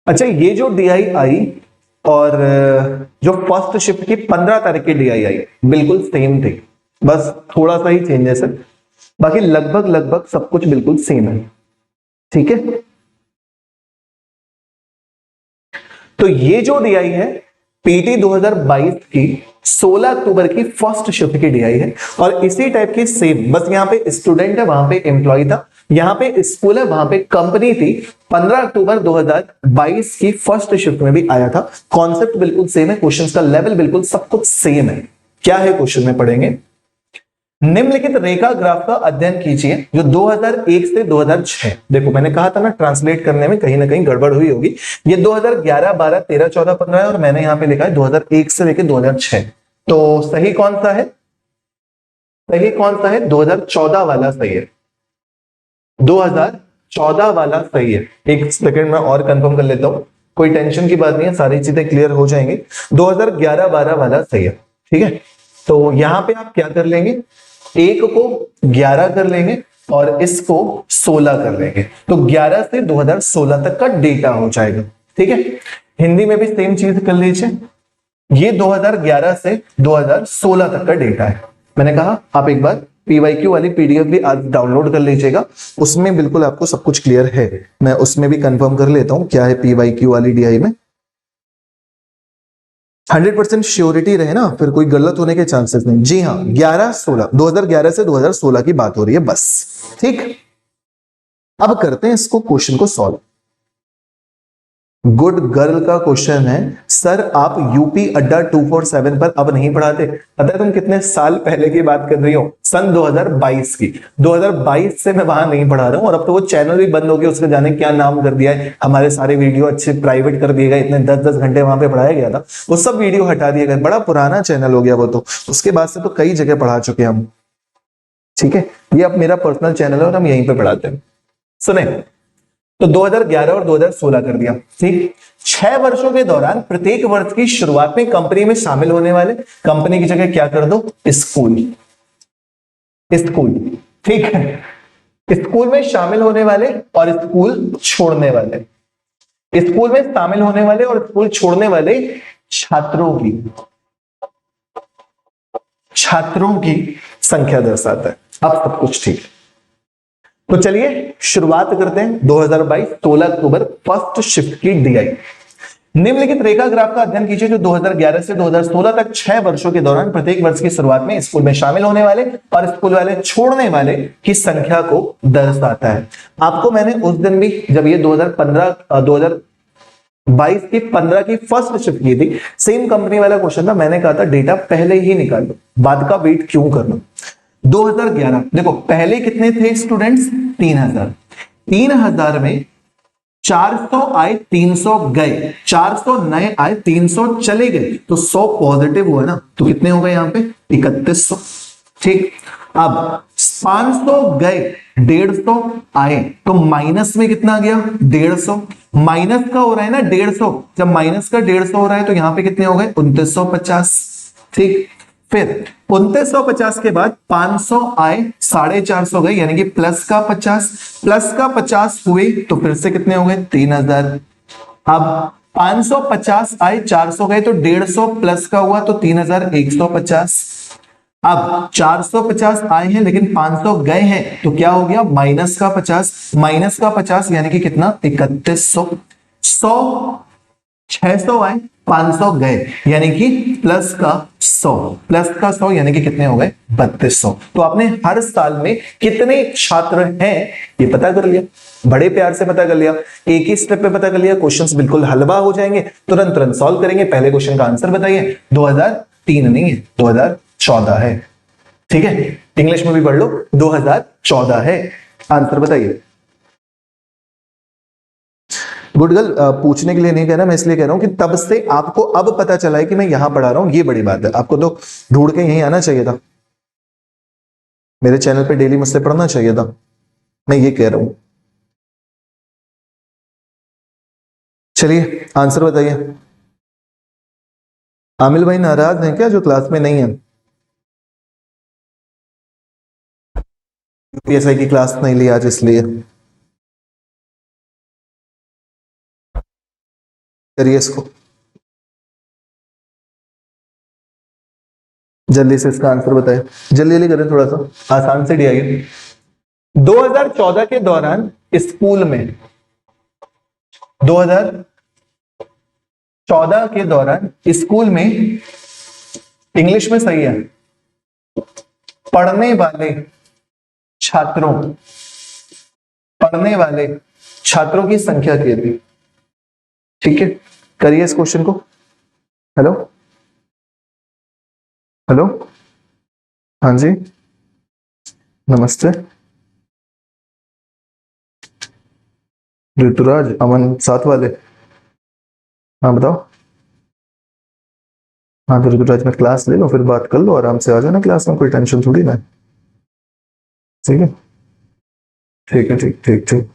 अच्छा, ये जो डीआई आई और जो फर्स्ट शिफ्ट की 15 तारीख की डीआई आई बिल्कुल सेम थी, बस थोड़ा सा ही चेंजेस है, बाकी लगभग लगभग सब कुछ बिल्कुल सेम है। ठीक है, तो ये जो डीआई है पीटी 2022 की 16 अक्टूबर की फर्स्ट शिफ्ट की डीआई है, और इसी टाइप की सेम, बस यहां पे स्टूडेंट है वहां पे एम्प्लॉय था, यहां पे स्कूल है वहां पे कंपनी थी। 15 अक्टूबर 2022 की फर्स्ट शिफ्ट में भी आया था। कॉन्सेप्ट बिल्कुल सेम है, क्वेश्चंस का लेवल बिल्कुल सब कुछ सेम है। क्या है क्वेश्चन में पढ़ेंगे, निम्नलिखित रेखा ग्राफ का अध्ययन कीजिए जो 2001 से 2006, देखो मैंने कहा था ना ट्रांसलेट करने में कहीं ना कहीं गड़बड़ हुई होगी, ये 2011, 12, 13, 14, 15 है और मैंने यहां पे लिखा है 2001 से लेकर 2006। तो सही कौन सा है, सही कौन सा है, 2014 वाला सही है, 2014 वाला सही है। एक सेकंड में और कंफर्म कर लेता हूं, कोई टेंशन की बात नहीं है, सारी चीजें क्लियर हो जाएंगी। 2011-12 वाला सही है। ठीक है, तो यहां पे आप क्या कर लेंगे, एक को 11 कर लेंगे और इसको 16 कर लेंगे, तो 11 से 2016 तक का डेटा हो जाएगा। ठीक है, हिंदी में भी सेम चीज कर लीजिए, ये 2011 से 2016 तक का डेटा है। मैंने कहा आप एक बार पीवाईक्यू वाली पीडीएफ भी आज डाउनलोड कर लीजिएगा, उसमें बिल्कुल आपको सब कुछ क्लियर है। मैं उसमें भी कंफर्म कर लेता हूं क्या है पीवाईक्यू वाली डीआई में, 100% श्योरिटी रहे ना, फिर कोई गलत होने के चांसेस नहीं। जी हाँ, 11-16, 2011 से 2016 की बात हो रही है बस। ठीक, अब करते हैं इसको क्वेश्चन को सॉल्व। गुड गर्ल का क्वेश्चन है, सर आप यूपी अड्डा 247 पर अब नहीं पढ़ाते। पता है तुम कितने साल पहले की बात कर रही हो, सन 2022 की, 2022 से मैं वहां नहीं पढ़ा रहा हूं, और अब तो वो चैनल भी बंद हो गया, उसका जाने क्या नाम कर दिया है, हमारे सारे वीडियो अच्छे प्राइवेट कर दिए गए, इतने 10-10 घंटे वहां पे पढ़ाया गया था, वो सब वीडियो हटा दिए गए, बड़ा पुराना चैनल हो गया वो तो, उसके बाद से तो कई जगह पढ़ा चुके हम। ठीक है, ये अब मेरा पर्सनल चैनल है और हम यहीं पे पढ़ाते हैं। सुने, तो 2011 और 2016 कर दिया। ठीक, 6 वर्षों के दौरान प्रत्येक वर्ष की शुरुआत में कंपनी में शामिल होने वाले, कंपनी की जगह क्या कर दो, स्कूल, स्कूल। ठीक है, स्कूल में शामिल होने वाले और स्कूल छोड़ने वाले, स्कूल में शामिल होने वाले और स्कूल छोड़ने वाले छात्रों की, छात्रों की संख्या दर्शाता है। अब सब कुछ ठीक है, तो चलिए शुरुआत करते हैं। 2022 16 अक्टूबर फर्स्ट शिफ्ट की डीआई, निम्नलिखित रेखा ग्राफ का अध्ययन कीजिए जो 2011 से 2016 तक 6 वर्षों के दौरान प्रत्येक वर्ष की शुरुआत में स्कूल में शामिल होने वाले और स्कूल वाले छोड़ने वाले की संख्या को दर्शाता है। आपको मैंने उस दिन भी जब ये 2022 की 15 की फर्स्ट शिफ्ट की थी, सेम कंपनी वाला क्वेश्चन था, मैंने कहा था डेटा पहले ही निकाल लो, बाद का वेट क्यों करना। 2011 देखो पहले कितने थे स्टूडेंट्स, 3000, 3000 में 400 आए, 300 गए, 400 नए आए, 300 चले गए, तो 100 पॉजिटिव हुआ ना, तो कितने हो गए यहां पे 3100। ठीक, अब 500 गए, 150 आए, तो माइनस में कितना आ गया 150, माइनस का हो रहा है ना 150, जब माइनस का 150 हो रहा है तो यहां पे कितने हो गए 2950। ठीक, फिर 2950 के बाद 500 आए, 450 गए, यानी कि प्लस का 50, प्लस का 50 हुए तो फिर से कितने हो गए 3000। अब 550 आए, 400 गए, तो 150 प्लस का हुआ तो 3150। अब 450 आए हैं लेकिन 500 गए हैं, तो क्या हो गया माइनस का 50, माइनस का 50 यानी कि कितना 3100। 100, 600 आए, 500 गए, यानी कि प्लस का 100, प्लस का 100 यानी कि कितने हो गए 3200। तो आपने हर साल में कितने छात्र हैं ये पता कर लिया, बड़े प्यार से पता कर लिया, एक ही स्टेप पे पता कर लिया, क्वेश्चंस बिल्कुल हलवा हो जाएंगे, तुरंत तुरंत सॉल्व करेंगे। पहले क्वेश्चन का आंसर बताइए, 2003 नहीं है 2014 है। ठीक है, इंग्लिश में भी पढ़ लो, 2014 है, आंसर बताइए। गुड गर्ल, पूछने के लिए नहीं कह रहा, मैं इसलिए कह रहा हूं कि तब से आपको अब पता चला है कि मैं यहां पढ़ा रहा हूं, ये बड़ी बात है। आपको तो ढूंढ के यहीं आना चाहिए था, मेरे चैनल पे डेली मुझसे पढ़ना चाहिए था, मैं ये कह रहा हूं। चलिए आंसर बताइए। आमिल भाई नाराज हैं क्या जो क्लास में नहीं है, यूपीएसआई की क्लास नहीं ली आज इसलिए। करिए इसको, जल्दी से इसका आंसर बताइए, जल्दी जल्दी करें, थोड़ा सा आसान से डी आइए। 2014 के दौरान स्कूल में 2014 के दौरान स्कूल में इंग्लिश में सही है, पढ़ने वाले छात्रों की संख्या क्या थी? ठीक है, करिए इस क्वेश्चन को। हेलो हेलो, हाँ जी, नमस्ते। ऋतुराज, अमन, साथ वाले, हाँ बताओ। हाँ तो ऋतुराज में क्लास ले लो, फिर बात कर लो, आराम से आ जाना क्लास में, कोई टेंशन थोड़ी ना है। ठीक है ठीक है, ठीक ठीक ठीक।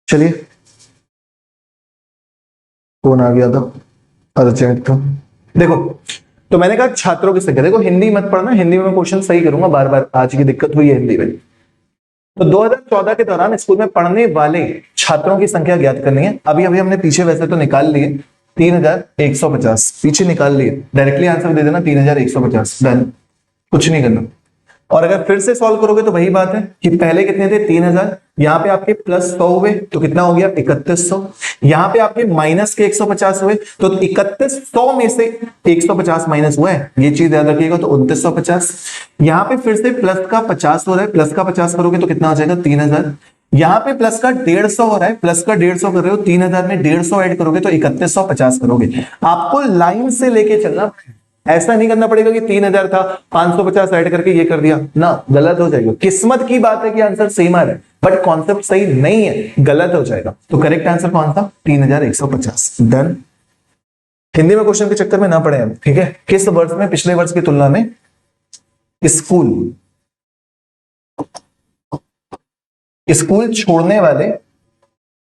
चलिए, कौन आ गया था, अर्जेंट था। देखो, तो मैंने कहा छात्रों की संख्या, देखो हिंदी मत पढ़ना, हिंदी में मैं क्वेश्चन सही करूंगा बार बार, आज की दिक्कत हुई है हिंदी में। तो 2014 के दौरान स्कूल में पढ़ने वाले छात्रों की संख्या ज्ञात करनी है। अभी अभी हमने पीछे वैसे तो निकाल लिए 3150, पीछे निकाल लिए, डायरेक्टली आंसर दे देना 3150, डन, कुछ नहीं करना। और अगर फिर से सॉल्व करोगे तो वही बात है कि पहले कितने थे 3000, यहाँ पे आपके प्लस 100 हुए तो कितना हो गया 3100, यहाँ पे आपके माइनस के 150 हुए तो 3100 में से 150 माइनस हुआ है, ये चीज याद रखिएगा, तो 2950। यहाँ पे फिर से प्लस का 50 हो रहा है, प्लस का 50 करोगे तो कितना हो जाएगा 3000। यहाँ पे प्लस का 150 हो रहा है, प्लस का 150 कर रहे हो, 3000 में 150 ऐड करोगे तो 3150 करोगे। आपको लाइन से लेके चलना, ऐसा नहीं करना पड़ेगा कि 3000 था 550 ऐड करके ये कर दिया ना, गलत हो जाएगा। किस्मत की बात है कि आंसर सेम आ रहा है बट कॉन्सेप्ट सही नहीं है, गलत हो जाएगा। तो करेक्ट आंसर कौन था 3150, डन। हिंदी में क्वेश्चन के चक्कर में ना पड़े हम, ठीक है। किस वर्ष में पिछले वर्ष की तुलना में स्कूल छोड़ने वाले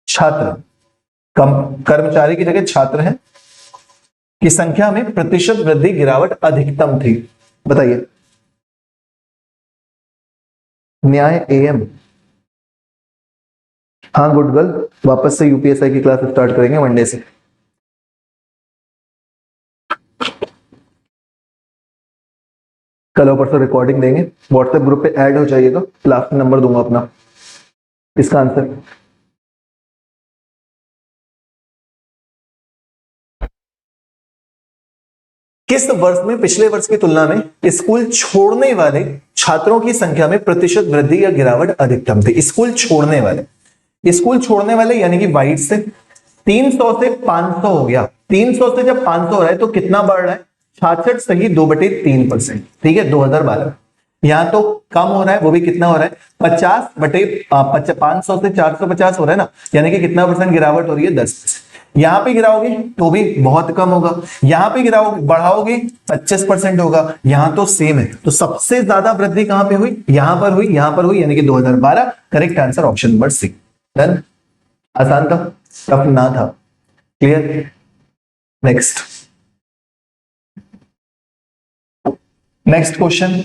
छात्र, कर्मचारी की जगह छात्र हैं, की संख्या में प्रतिशत वृद्धि गिरावट अधिकतम थी? बताइए। न्याय एएम, हाँ गुड गर्ल, वापस से यूपीएसआई की क्लास स्टार्ट करेंगे मंडे से। कल और परसों रिकॉर्डिंग देंगे, व्हाट्सएप ग्रुप पे ऐड हो जाइएगा, लास्ट में नंबर दूंगा अपना। इसका आंसर किस वर्ष में पिछले वर्ष की तुलना में स्कूल छोड़ने वाले छात्रों की संख्या में प्रतिशत वृद्धि या गिरावट अधिकतम थी? स्कूल छोड़ने वाले यानी कि वाइट से 300 से 500 हो गया, 300 से जब 500 हो रहा है तो कितना बढ़ रहा है 66 सही 2/3%, ठीक है 2012। यहां तो कम हो रहा है, वो भी कितना हो रहा है 500 से 450 हो रहा है ना, यानी कि कितना परसेंट गिरावट हो रही है 10%। यहां पे गिराओगे तो भी बहुत कम होगा, यहां पे गिराओगे बढ़ाओगे 25% होगा, यहां तो सेम है। तो सबसे ज्यादा वृद्धि कहां पे हुई, यहां पर हुई यानी कि 2012। Correct answer option number C, done. आसान था, टफ ना था, क्लियर। Next question.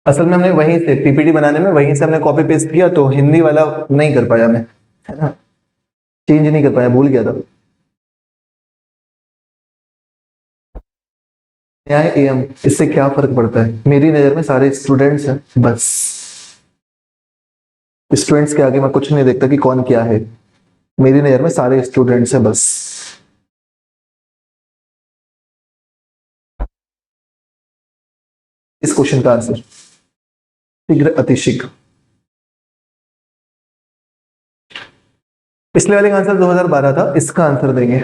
असल में हमने वहीं से पीपीटी बनाने में वहीं से हमने कॉपी पेस्ट किया, तो हिंदी वाला नहीं कर पाया मैं, है ना, चेंज नहीं कर पाया, भूल गया था। न्याय एएम, इससे क्या फर्क पड़ता है? मेरी नजर में सारे स्टूडेंट्स हैं बस, स्टूडेंट्स के आगे मैं कुछ नहीं देखता कि कौन क्या है, मेरी नजर में सारे स्टूडेंट्स हैं बस। इस क्वेश्चन का आंसर शीघ्र अतिशीघ्र। पिछले वाले का आंसर 2012 था, इसका आंसर देंगे,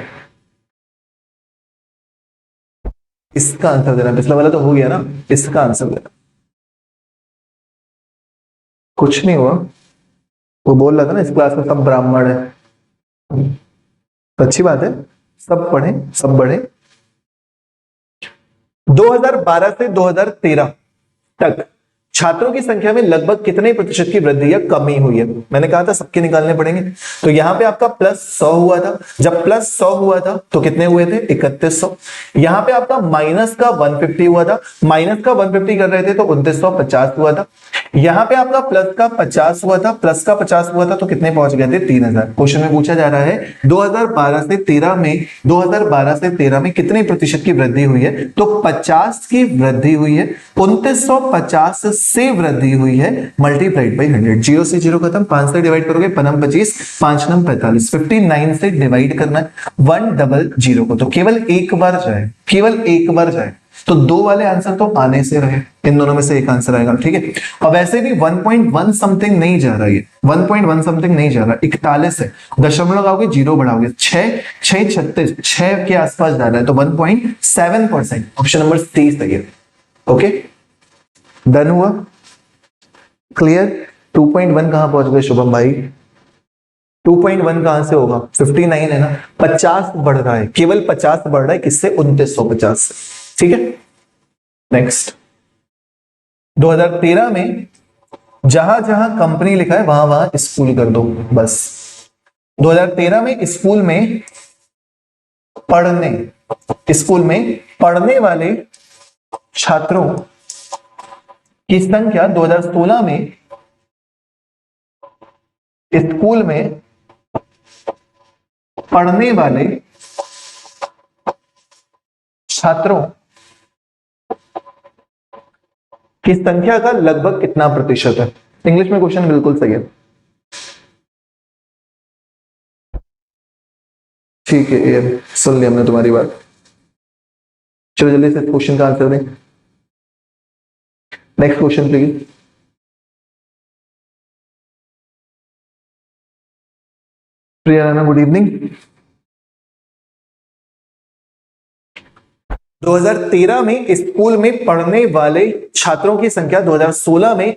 इसका आंसर देना, पिछला वाला तो हो गया ना, इसका आंसर देना। कुछ नहीं हुआ, वो बोल रहा था ना इस क्लास में सब ब्राह्मण है, तो अच्छी बात है, सब पढ़ें सब बढ़े। 2012 से 2013 तक छात्रों की संख्या में लगभग कितने प्रतिशत की वृद्धि या कमी हुई है? मैंने कहा था सबके निकालने पड़ेंगे। तो यहाँ पे आपका +100 हुआ था, जब +100 हुआ था तो कितने हुए थे? 3100। यहाँ पे आपका माइनस का 150 हुआ था, माइनस का 150 कर रहे थे तो 2950 हुआ था। यहाँ पे आपका प्लस का 50 हुआ था, प्लस का 50 हुआ था तो कितने पहुंच गए थे? 3000। क्वेश्चन में पूछा जा रहा है 2012 से 13 में कितने प्रतिशत की वृद्धि हुई है? तो 50 की वृद्धि हुई है, 2950 से वृद्धि हुई है, मल्टीप्लाइड बाई 100। 0 से 0 खत्म, 5 से डिवाइड करोगे 5×25, 5×9 45, 59 से डिवाइड करना है 100 को, तो केवल एक बार जाए, केवल एक बार जाए, तो दो वाले आंसर तो आने से रहे, इन दोनों में से एक आंसर आएगा, ठीक है। और वैसे भी 1.1 समथिंग नहीं जा रहा, ये 1.1 समथिंग नहीं जा रहा, 41 है, दशमलव लगाओगे 0 बढ़ाओगे 6 6 के आसपास जा रहा है, तो 1.7%। ऑप्शन नंबर सी सही है। ओके, डन हुआ, क्लियर। 2.1 कहां पहुंच गए शुभम भाई? 2.1 कहां से होगा? 59 है ना, 50 बढ़ रहा है, केवल 50 बढ़ रहा है, किससे? 2950 से, ठीक है। नेक्स्ट, 2013 में जहां जहां कंपनी लिखा है वहां वहां स्कूल कर दो बस। 2013 में स्कूल में पढ़ने वाले छात्रों की संख्या 2016 में स्कूल में पढ़ने वाले छात्रों की संख्या का लगभग कितना प्रतिशत है? इंग्लिश में क्वेश्चन बिल्कुल सही है, ठीक है। ये सुन लिया हमने तुम्हारी बात। चलो जल्दी से क्वेश्चन का आंसर दें। Next question please. Priya Rana, good evening. 2013 में स्कूल में पढ़ने वाले छात्रों की संख्या 2016 में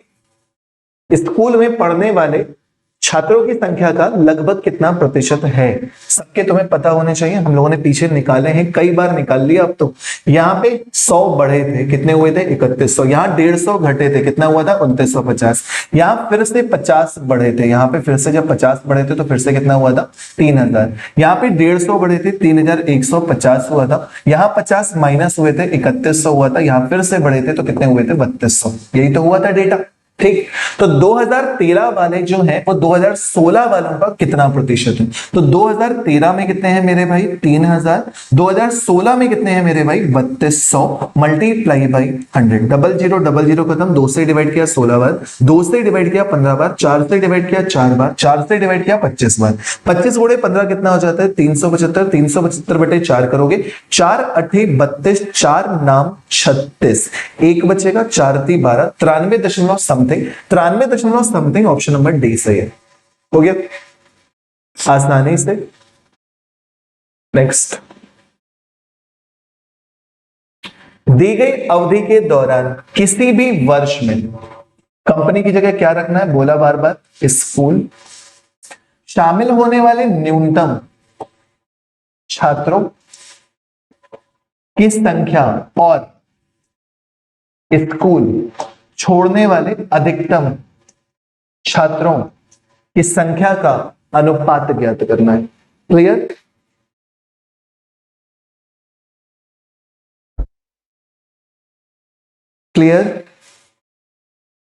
स्कूल में पढ़ने वाले छात्रों की संख्या का लगभग कितना प्रतिशत है? सबके तुम्हें पता होने चाहिए, हम लोगों ने पीछे निकाले हैं, कई बार निकाल लिया। अब तो यहाँ पे 100 बढ़े थे, कितने हुए थे? 3100। यहाँ 150 घटे थे, कितना हुआ था? 2950। यहाँ फिर से 50 बढ़े थे, यहाँ पे फिर से जब 50 बढ़े थे तो फिर से कितना हुआ था? 3000। यहाँ पे 150 बढ़े थे, 3150 हुआ था। यहाँ 50 माइनस हुए थे, 3100 हुआ था। यहाँ फिर से बढ़े थे तो कितने हुए थे? 3200। यही तो हुआ था डेटा, ठीक। तो 2013 वाले जो हैं वो 2016 वालों का कितना प्रतिशत है? तो 2013 में कितने हैं मेरे भाई? 3000। 2016 में कितने हैं मेरे भाई? 3200 मल्टीप्लाई बाई 100। 0000 खत्म, 2 से डिवाइड किया 16 बार, 2 से डिवाइड किया 15 बार, 4 से डिवाइड किया 4 बार, 4 से डिवाइड किया 25 बार। 25 गुणे 15 कितना हो जाता है? 375। 375 बटे 4 करोगे, 4 8 32, 4 नाम 36, एक बचेगा, 4 3 12, 93 समथिंग। ऑप्शन नंबर डी सही है। हो गया आसानी से। नेक्स्ट, दी गई अवधि के दौरान किसी भी वर्ष में कंपनी की जगह क्या रखना है? बोला बार बार, स्कूल। शामिल होने वाले न्यूनतम छात्रों की संख्या और स्कूल छोड़ने वाले अधिकतम छात्रों की संख्या का अनुपात ज्ञात करना है। क्लियर? क्लियर?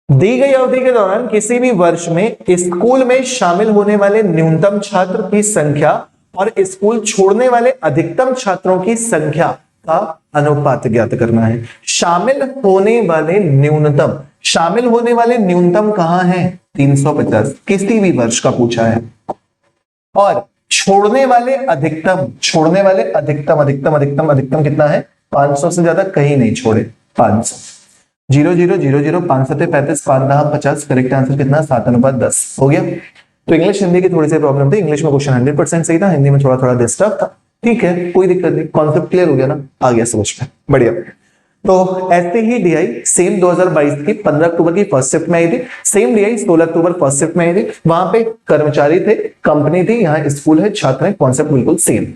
दी गई अवधि के दौरान किसी भी वर्ष में स्कूल में शामिल होने वाले न्यूनतम छात्र की संख्या और स्कूल छोड़ने वाले अधिकतम छात्रों की संख्या का अनुपात ज्ञात करना है। शामिल होने वाले न्यूनतम कहां है? 350, किसी भी वर्ष का पूछा है। और छोड़ने वाले अधिकतम कितना है? 500 से ज्यादा कहीं नहीं छोड़े, 500। 0 0 0 0 5 7 35, 5 10 50। करेक्ट आंसर कितना? 7:10 हो गया। तो इंग्लिश हिंदी की थोड़ी सी प्रॉब्लम थी, इंग्लिश में क्वेश्चन 100% सही था, हिंदी में थोड़ा थोड़ा डिस्टर्ब था, ठीक है, कोई दिक्कत नहीं। कॉन्सेप्ट क्लियर हो गया ना, आ गया समझ में, बढ़िया। तो ऐसे ही डीआई सेम 2022 की 15 अक्टूबर की फर्स्ट शिफ्ट में आई थी, same DI 16 October first shift में आई थी। वहां पे कर्मचारी थे, कंपनी थी, यहाँ स्कूल है, छात्र है, कॉन्सेप्ट बिल्कुल सेम।